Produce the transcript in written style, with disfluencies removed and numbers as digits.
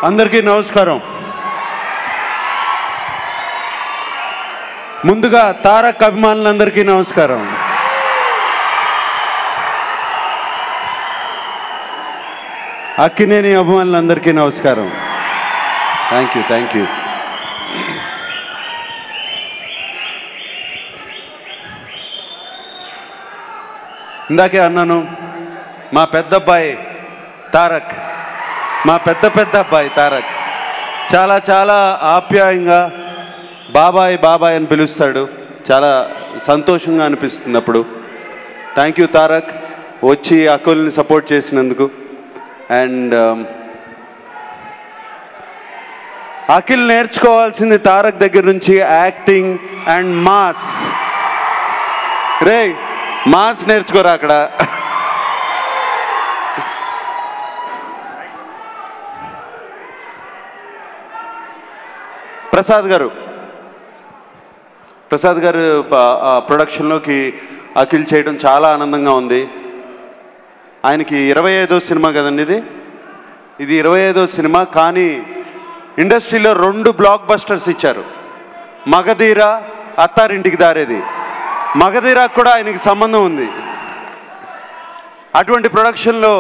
అందరికీ నమస్కారం. ముందుగా తారక్ అభిమానులందరికీ నమస్కారం. అక్కినేని అభిమానులందరికీ నమస్కారం. Thank you. ఇందాకే అన్నాను, మా పెద్ద అబ్బాయి తారక్, మా పెద్ద అబ్బాయి తారక్ చాలా ఆప్యాయంగా బాబాయ్ అని పిలుస్తాడు. చాలా సంతోషంగా అనిపిస్తుంది అప్పుడు. థ్యాంక్ యూ తారక్, వచ్చి అక్కుల్ని సపోర్ట్ చేసినందుకు. అండ్ అఖిల్ నేర్చుకోవాల్సింది తారక్ దగ్గర నుంచి యాక్టింగ్ అండ్ మాస్. మాస్ నేర్చుకోరా అక్కడ. ప్రసాద్ గారు ప్రొడక్షన్లోకి అఖిల్ చేయడం చాలా ఆనందంగా ఉంది. ఆయనకి 25వ సినిమా కదండి ఇది 25వ సినిమా. కానీ ఇండస్ట్రీలో 2 బ్లాక్ బస్టర్స్ ఇచ్చారు, మగధీర, అత్తారింటికి దారేది. మగధీరాకు కూడా ఆయనకి సంబంధం ఉంది. అటువంటి ప్రొడక్షన్లో